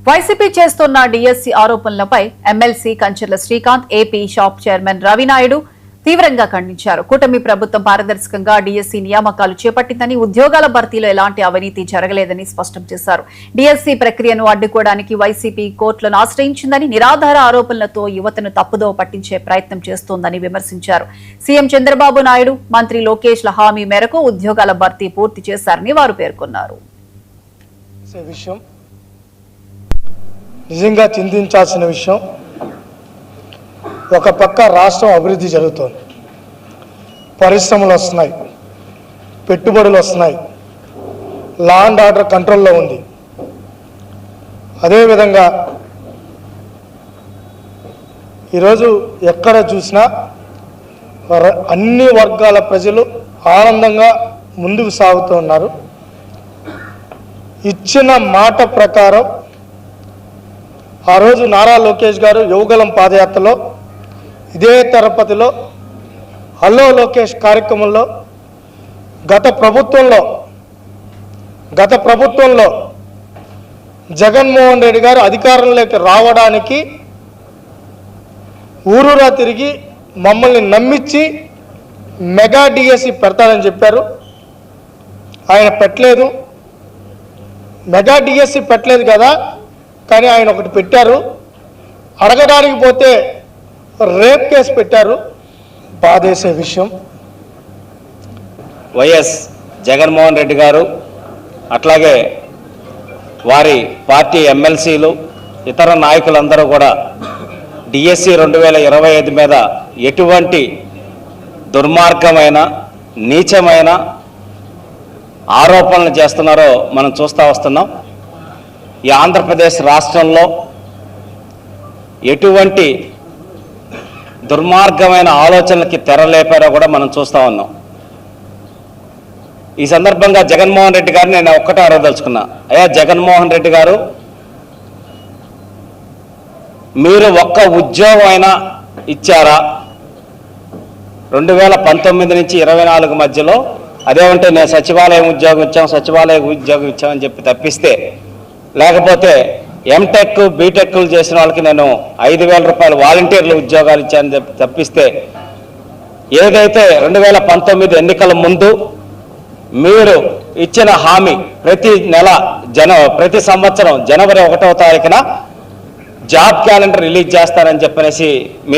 YCP చేస్తున్న DSC ఆరోపణలపై MLC Kancharla Srikanth, AP shop chairman Ravi Naidu తీవ్రంగా ఖండించారు. కూటమి ప్రభుత్వం పారదర్శకంగా డిఎస్సీ నియామకాలు చేపట్టిందని, ఉద్యోగాల భర్తీలో ఎలాంటి అవినీతి జరగలేదని స్పష్టం చేశారు. డిఎస్సీ ప్రక్రియను అడ్డుకోవడానికి వైసీపీ కోర్టులను ఆశ్రయించిందని, నిరాధార ఆరోపణలతో యువతను తప్పుదోవ పట్టించే ప్రయత్నం చేస్తోందని విమర్శించారు. సీఎం చంద్రబాబు నాయుడు, మంత్రి లోకేష్ల హామీ మేరకు ఉద్యోగాల భర్తీ పూర్తి చేశారని వారు పేర్కొన్నారు. నిజంగా చింతించాల్సిన విషయం. ఒక పక్క రాష్ట్రం అభివృద్ధి జరుగుతోంది, పరిశ్రమలు వస్తున్నాయి, పెట్టుబడులు వస్తున్నాయి, లా అండ్ ఆర్డర్ కంట్రోల్లో ఉంది. అదేవిధంగా ఈరోజు ఎక్కడ చూసినా అన్ని వర్గాల ప్రజలు ఆనందంగా ముందుకు సాగుతూ ఉన్నారు. ఇచ్చిన మాట ప్రకారం ఆ రోజు నారా లోకేష్ గారు యువగలం పాదయాత్రలో, ఇదే తిరుపతిలో హలో లోకేష్ కార్యక్రమంలో గత ప్రభుత్వంలో జగన్మోహన్ రెడ్డి గారు అధికారంలోకి రావడానికి ఊరూరా తిరిగి మమ్మల్ని నమ్మించి మెగా డిఎస్సి పెడతారని చెప్పారు. ఆయన పెట్టలేదు. మెగా డిఎస్సి పెట్టలేదు కదా, కానీ ఆయన ఒకటి పెట్టారు. అడగడానికి పోతే రేప్ కేసు పెట్టారు. బాధేసే విషయం. వైఎస్ జగన్మోహన్ రెడ్డి గారు, అట్లాగే వారి పార్టీ ఎమ్మెల్సీలు, ఇతర నాయకులందరూ కూడా డిఎస్సి 2025 మీద ఎటువంటి దుర్మార్గమైన, నీచమైన ఆరోపణలు చేస్తున్నారో మనం చూస్తూ వస్తున్నాం. ఈ ఆంధ్రప్రదేశ్ రాష్ట్రంలో ఎటువంటి దుర్మార్గమైన ఆలోచనలకి తెరలేపారో కూడా మనం చూస్తూ ఉన్నాం. ఈ సందర్భంగా జగన్మోహన్ రెడ్డి గారిని నేను ఒక్కటే అడగదలుచుకున్నా. అయ్యా జగన్మోహన్ రెడ్డి గారు, మీరు ఒక్క ఉద్యోగం అయినా ఇచ్చారా 2019 నుంచి 24 మధ్యలో? అదేమంటే నేను సచివాలయం ఉద్యోగం ఇచ్చామని చెప్పి తప్పిస్తే, లేకపోతే ఎంటెక్ బీటెక్లు చేసిన వాళ్ళకి నేను 5,000 రూపాయలు వాలంటీర్లు ఉద్యోగాలు ఇచ్చానని చెప్పి తప్పిస్తే, ఏదైతే 2019 ఎన్నికల ముందు మీరు ఇచ్చిన హామీ ప్రతి సంవత్సరం జనవరి 1వ తారీఖున జాబ్ క్యాలెండర్ రిలీజ్ చేస్తారని చెప్పనేసి మీరు